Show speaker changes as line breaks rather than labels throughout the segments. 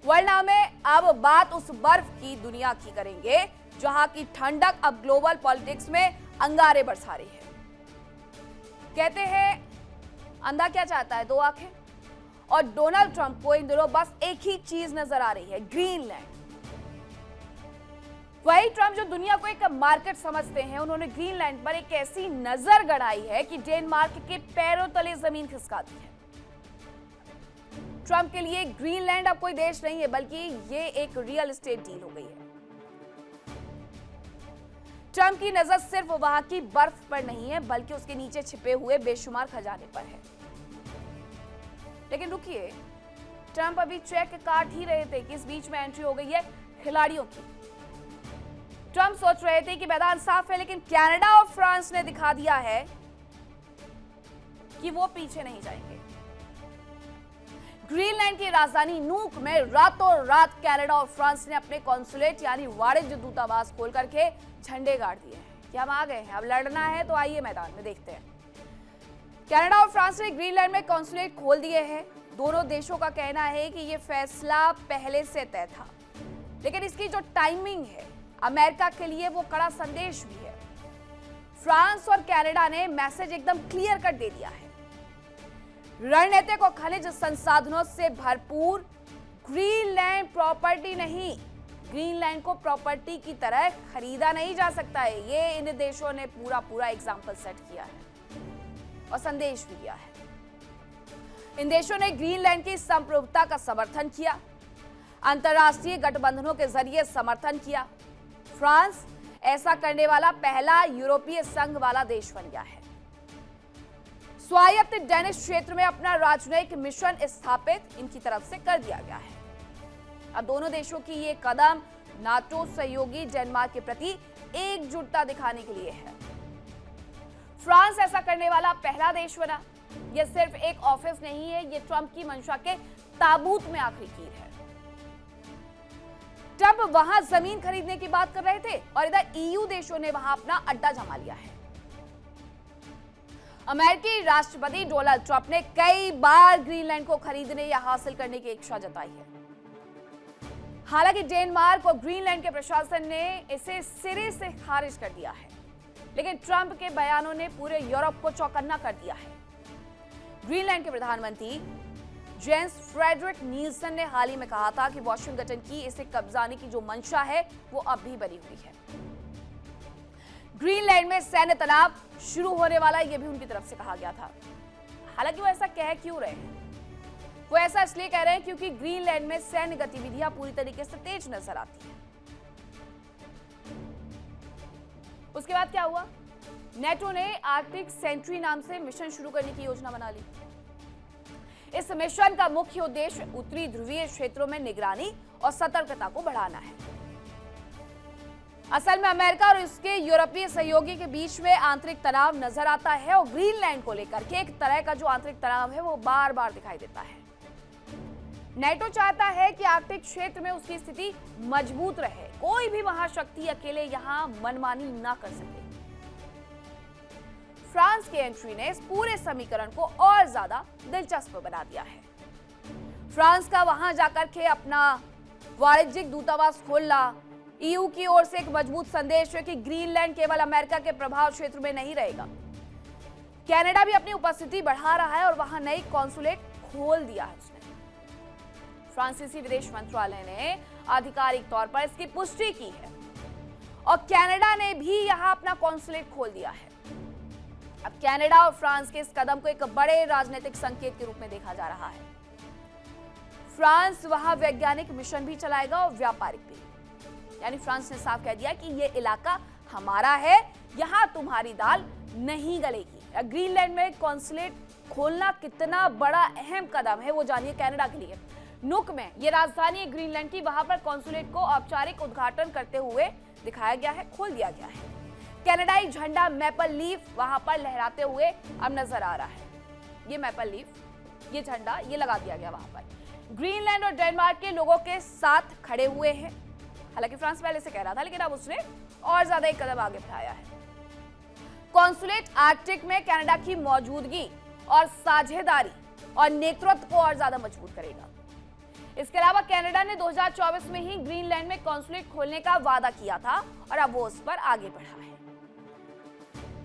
वरना में अब बात उस बर्फ की दुनिया की करेंगे जहां की ठंडक अब ग्लोबल पॉलिटिक्स में अंगारे बरसा रही है। कहते हैं अंधा क्या चाहता है, दो आंखें। और डोनाल्ड ट्रंप को इन दिनों बस एक ही चीज नजर आ रही है, ग्रीनलैंड। वही ट्रंप जो दुनिया को एक मार्केट समझते हैं, उन्होंने ग्रीनलैंड पर एक ऐसी नजर गड़ाई है कि डेनमार्क के पैरों तले जमीन खिसका दी है। ट्रंप के लिए ग्रीनलैंड अब कोई देश नहीं है, बल्कि ये एक रियल एस्टेट डील हो गई है। ट्रंप की नजर सिर्फ वहां की बर्फ पर नहीं है, बल्कि उसके नीचे छिपे हुए बेशुमार खजाने पर है। लेकिन रुकिए, ट्रंप अभी चेक काट ही रहे थे कि इस बीच में एंट्री हो गई है खिलाड़ियों की। ट्रंप सोच रहे थे कि मैदान साफ है, लेकिन कनाडा और फ्रांस ने दिखा दिया है कि वो पीछे नहीं जाएंगे। ग्रीनलैंड की राजधानी नूक में रातों रात कनाडा और फ्रांस ने अपने कॉन्सुलेट यानी वाणिज्य दूतावास खोल करके झंडे गाड़ दिए हैं कि हम आ गए हैं, अब लड़ना है तो आइए मैदान में, देखते हैं। कनाडा और फ्रांस ने ग्रीनलैंड में कॉन्सुलेट खोल दिए हैं। दोनों देशों का कहना है कि यह फैसला पहले से तय था, लेकिन इसकी जो टाइमिंग है अमेरिका के लिए वो कड़ा संदेश भी है। फ्रांस और कनाडा ने मैसेज एकदम क्लियर कर दे दिया है। रणनीतिक और खनिज संसाधनों से भरपूर ग्रीनलैंड प्रॉपर्टी नहीं, ग्रीनलैंड को प्रॉपर्टी की तरह खरीदा नहीं जा सकता है। ये इन देशों ने पूरा एग्जाम्पल सेट किया है और संदेश भी दिया है। इन देशों ने ग्रीनलैंड की संप्रभुता का समर्थन किया, अंतरराष्ट्रीय गठबंधनों के जरिए समर्थन किया। फ्रांस ऐसा करने वाला पहला यूरोपीय संघ वाला देश बन गया है। स्वायत्त डेनिश क्षेत्र में अपना राजनयिक मिशन स्थापित इनकी तरफ से कर दिया गया है। अब दोनों देशों की ये कदम नाटो सहयोगी डेनमार्क के प्रति एकजुटता दिखाने के लिए है। फ्रांस ऐसा करने वाला पहला देश बना। यह सिर्फ एक ऑफिस नहीं है, यह ट्रंप की मंशा के ताबूत में आखिरी कील है। ट्रंप वहां जमीन खरीदने की बात कर रहे थे और इधर ईयू देशों ने वहां अपना अड्डा जमा लिया है। अमेरिकी राष्ट्रपति डोनाल्ड ट्रंप ने कई बार ग्रीनलैंड को खरीदने या हासिल करने की इच्छा जताई है। हालांकि डेनमार्क और ग्रीनलैंड के प्रशासन ने इसे सिरे से खारिज कर दिया है, लेकिन ट्रंप के बयानों ने पूरे यूरोप को चौकन्ना कर दिया है। ग्रीनलैंड के प्रधानमंत्री जेंस फ्रेडरिक नील्सन ने हाल ही में कहा था कि वॉशिंगटन की इसे कब्जाने की जो मंशा है वो अब भी बनी हुई है। ग्रीनलैंड में सैन्य तनाव शुरू होने वाला यह भी उनकी तरफ से कहा गया था। हालांकि वो ऐसा कह क्यों रहे हैं? वो ऐसा इसलिए कह रहे हैं क्योंकि ग्रीनलैंड में सैन्य गतिविधियां पूरी तरीके से तेज नजर आती हैं। उसके बाद क्या हुआ? नेटो ने आर्कटिक सेंट्री नाम से मिशन शुरू करने की योजना बना ली। इस मिशन का मुख्य उद्देश्य उत्तरी ध्रुवीय क्षेत्रों में निगरानी और सतर्कता को बढ़ाना है। असल में अमेरिका और उसके यूरोपीय सहयोगी के बीच में आंतरिक तनाव नजर आता है और ग्रीनलैंड को लेकर के एक तरह का जो आंतरिक तनाव है वो बार बार दिखाई देता है। नेटो चाहता है कि आर्कटिक क्षेत्र में उसकी स्थिति मजबूत रहे, कोई भी महाशक्ति अकेले यहां मनमानी ना कर सके। फ्रांस की एंट्री ने इस पूरे समीकरण को और ज्यादा दिलचस्प बना दिया है। फ्रांस का वहां जाकर के अपना वाणिज्यिक दूतावास खोलना ईयू की ओर से एक मजबूत संदेश है कि ग्रीनलैंड केवल अमेरिका के प्रभाव क्षेत्र में नहीं रहेगा। कनाडा भी अपनी उपस्थिति बढ़ा रहा है और वहां नई कॉन्सुलेट खोल दिया है उसने। फ्रांसीसी विदेश मंत्रालय ने आधिकारिक तौर पर इसकी पुष्टि की है और कनाडा ने भी यहां अपना कॉन्सुलेट खोल दिया है। अब कनाडा और फ्रांस के इस कदम को एक बड़े राजनीतिक संकेत के रूप में देखा जा रहा है। फ्रांस वहां वैज्ञानिक मिशन भी चलाएगा और व्यापारिक भी। यानी फ्रांस ने साफ कह दिया कि यह इलाका हमारा है, यहां तुम्हारी दाल नहीं गलेगी। ग्रीनलैंड में कॉन्सुलेट खोलना कितना बड़ा अहम कदम है वो जानिए कनाडा के लिए। नुक में यह राजधानी है ग्रीनलैंड की, वहां पर कॉन्सुलेट को औपचारिक उद्घाटन करते हुए दिखाया गया है, खोल दिया गया है। कनाडाई झंडा मैपल लीफ वहां पर लहराते हुए अब नजर आ रहा है। ये मैपल लीफ, ये झंडा, ये लगा दिया गया वहां पर। ग्रीनलैंड और डेनमार्क के लोगों के साथ खड़े हुए हैं। हालांकि फ्रांस पहले से कह रहा था, लेकिन अब उसने और ज्यादा एक कदम आगे बढ़ाया है। कॉन्सुलेट आर्कटिक में कनाडा की मौजूदगी और साझेदारी और नेतृत्व को और ज्यादा मजबूत करेगा। इसके अलावा कनाडा ने 2024 में ही ग्रीनलैंड में कॉन्सुलेट खोलने का वादा किया था और अब वो उस पर आगे बढ़ा है।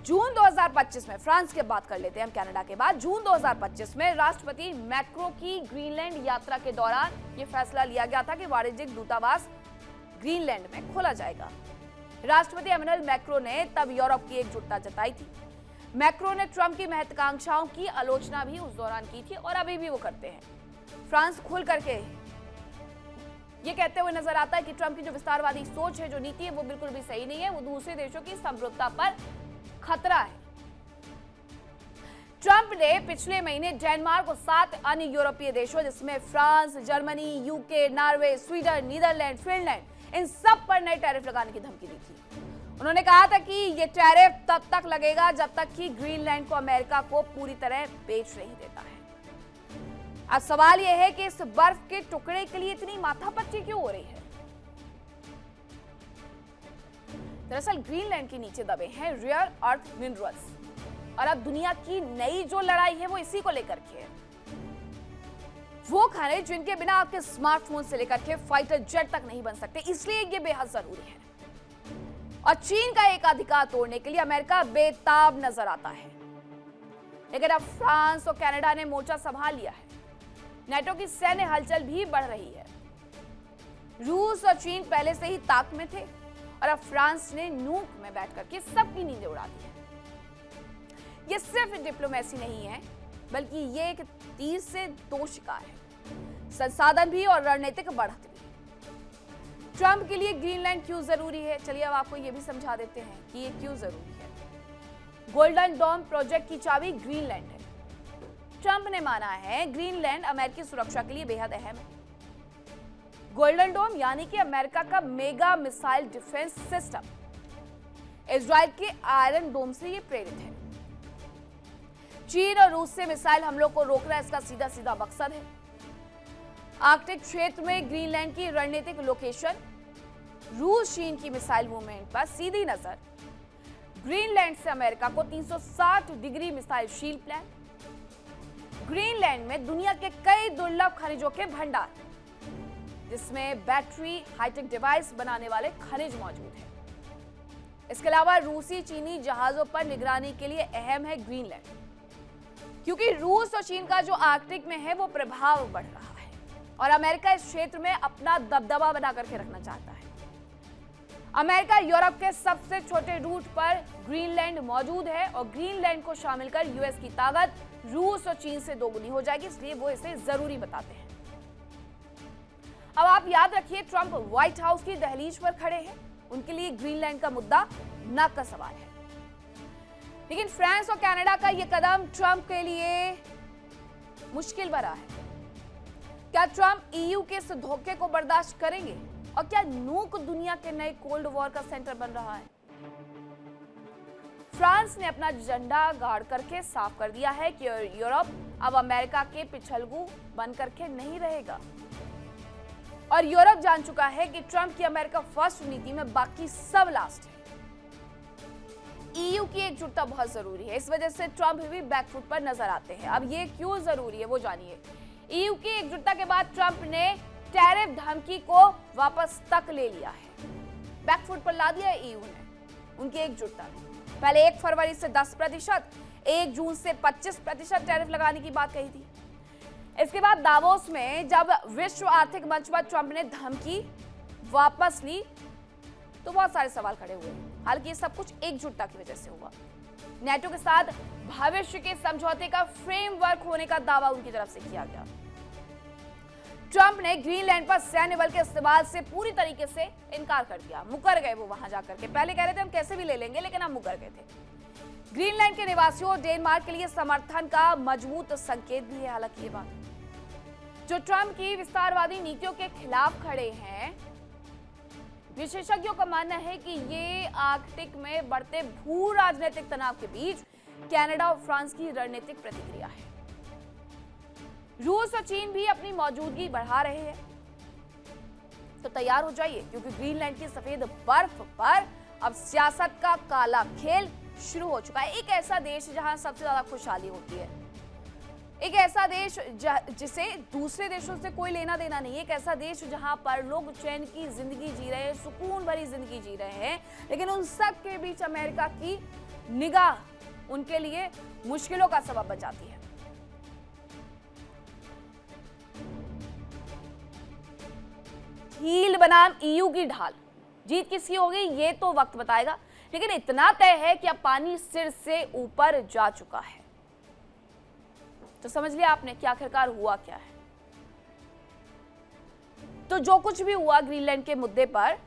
जून 2025 में, फ्रांस की बात कर लेते हैं हम कनाडा के बाद, जून 2025 में राष्ट्रपति मैक्रो की ग्रीनलैंड यात्रा के दौरान यह फैसला लिया गया था कि वाणिज्यिक दूतावास ग्रीनलैंड में खोला जाएगा। राष्ट्रपति एमेनुएल मैक्रो ने तब यूरोप की एकजुटता जताई थी। मैक्रो ने ट्रंप की महत्वाकांक्षाओं की आलोचना भी उस दौरान की थी और अभी भी वो करते हैं। फ्रांस खुल करके ये कहते हुए नजर आता है कि ट्रंप की जो विस्तारवादी सोच है, जो नीति है, वो बिल्कुल भी सही नहीं है, वो दूसरे देशों की समृद्धता पर खतरा है। ट्रंप ने पिछले महीने डेनमार्क और 7 अन्य यूरोपीय देशों जिसमें France, Germany, UK, Norway, Sweden, Netherland, Finland, इन सब पर नए टैरिफ लगाने की धमकी दी थी। उन्होंने कहा था कि ये टैरिफ तब तक लगेगा जब तक कि ग्रीनलैंड को अमेरिका को पूरी तरह बेच नहीं देता है। अब सवाल यह है कि इस बर्फ के टुकड़े के लिए इतनी माथापच्ची क्यों हो रही है? दरअसल ग्रीनलैंड के नीचे दबे हैं रेयर अर्थ मिनरल्स और अब दुनिया की नई जो लड़ाई है वो इसी को लेकर के है। वो खनिज जिनके बिना आपके स्मार्टफोन से लेकर के फाइटर जेट तक नहीं बन सकते, इसलिए ये बेहद जरूरी है। और चीन का एक अधिकार तोड़ने के लिए अमेरिका बेताब नजर आता है। लेकिन अब फ्रांस और कनाडा ने मोर्चा संभाल लिया है। नेटो की सैन्य हलचल भी बढ़ रही है। रूस और चीन पहले से ही ताक में थे और अब फ्रांस ने नूक में बैठ करके सबकी नींदें उड़ा दी है। ये सिर्फ डिप्लोमेसी नहीं है, बल्कि ये एक तीर से दो शिकार है, संसाधन भी और रणनीतिक बढ़त भी। ट्रंप के लिए ग्रीनलैंड क्यों जरूरी है? चलिए अब आपको ये भी समझा देते हैं कि ये क्यों जरूरी है। गोल्डन डोम प्रोजेक्ट की चाबी ग्रीनलैंड है। ट्रंप ने माना है ग्रीनलैंड अमेरिकी सुरक्षा के लिए बेहद अहम है। गोल्डन डोम यानी कि अमेरिका का mega missile defence system Israel के आयरन डोम से ये प्रेरित है। चीन और रूस से मिसाइल हमलों को रोकना इसका सीधा सीधा मकसद है। आर्कटिक क्षेत्र में ग्रीनलैंड की रणनीतिक लोकेशन, रूस चीन की मिसाइल मूवमेंट पर सीधी नजर, ग्रीनलैंड से अमेरिका को 360 degree missile shield plan, Greenland में दुनिया के कई दुर्लभ खनिजों के भंडार, जिसमें बैटरी, हाईटेक डिवाइस बनाने वाले खनिज मौजूद हैं। इसके अलावा रूसी चीनी जहाजों पर निगरानी के लिए अहम है ग्रीनलैंड, क्योंकि रूस और चीन का जो आर्कटिक में है वो प्रभाव बढ़ रहा है और अमेरिका इस क्षेत्र में अपना दबदबा बना करके रखना चाहता है। अमेरिका यूरोप के सबसे छोटे रूट पर ग्रीनलैंड मौजूद है और ग्रीनलैंड को शामिल कर यूएस की ताकत रूस और चीन से दोगुनी हो जाएगी, इसलिए वो इसे जरूरी बताते हैं। अब आप याद रखिए, ट्रंप व्हाइट हाउस की दहलीज पर खड़े हैं, उनके लिए ग्रीनलैंड का मुद्दा नाक का सवाल है। लेकिन फ्रांस और कनाडा का यह कदम ट्रंप के लिए मुश्किल भरा है। क्या ट्रंप ईयू के इस धोखे को बर्दाश्त करेंगे और क्या नूक दुनिया के नए कोल्ड वॉर का सेंटर बन रहा है? फ्रांस ने अपना झंडा गाड़ करके साफ कर दिया है कि यूरोप अब अमेरिका के पिछलगू बन करके नहीं रहेगा और यूरोप जान चुका है कि ट्रंप की अमेरिका फर्स्ट नीति में बाकी सब लास्ट है। ईयू की एकजुटता बहुत जरूरी है, इस वजह से ट्रंप भी बैकफुट पर नजर आते हैं। अब ये क्यों जरूरी है वो जानिए। ईयू की एकजुटता के बाद ट्रंप ने टैरिफ धमकी को वापस तक ले लिया है, बैकफुट पर ला दिया है ईयू ने उनकी एकजुटता में। पहले 1 फरवरी से 10%, 1 जून से 25% टैरिफ लगाने की बात कही थी। इसके बाद दावोस में जब विश्व आर्थिक मंच पर ट्रंप ने धमकी वापस ली तो बहुत सारे सवाल खड़े हुए। हालांकि ये सब कुछ एकजुटता की वजह से हुआ। नेटो के साथ भविष्य के समझौते का फ्रेमवर्क होने का दावा उनकी तरफ से किया गया। ट्रंप ने ग्रीनलैंड पर सैन्य बल के इस्तेमाल से पूरी तरीके से इनकार कर दिया, मुकर गए वो वहां जाकर के। पहले कह रहे थे हम कैसे भी ले लेंगे, लेकिन हम मुकर गए थे। ग्रीनलैंड के निवासियों और डेनमार्क के लिए समर्थन का मजबूत संकेत भी है। हालांकि ये बात जो ट्रंप की विस्तारवादी नीतियों के खिलाफ खड़े हैं, विशेषज्ञों का मानना है कि ये आर्कटिक में बढ़ते भू राजनीतिक तनाव के बीच कनाडा और फ्रांस की रणनीतिक प्रतिक्रिया है। रूस और चीन भी अपनी मौजूदगी बढ़ा रहे हैं, तो तैयार हो जाइए, क्योंकि ग्रीनलैंड की सफेद बर्फ पर अब सियासत का काला खेल शुरू हो चुका है। एक ऐसा देश जहां सबसे ज्यादा खुशहाली होती है, एक ऐसा देश जिसे दूसरे देशों से कोई लेना देना नहीं, एक ऐसा देश जहां पर लोग चैन की जिंदगी जी रहे हैं, सुकून भरी जिंदगी जी रहे हैं, लेकिन उन सब के बीच अमेरिका की निगाह उनके लिए मुश्किलों का सबब बन जाती है। हील बनाम ईयू की ढाल, जीत किसकी होगी ये तो वक्त बताएगा, लेकिन इतना तय है कि अब पानी सिर से ऊपर जा चुका है। तो समझ लिया आपने कि आखिरकार हुआ क्या है। तो जो कुछ भी हुआ ग्रीनलैंड के मुद्दे पर,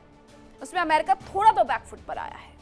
उसमें अमेरिका थोड़ा तो बैकफुट पर आया है।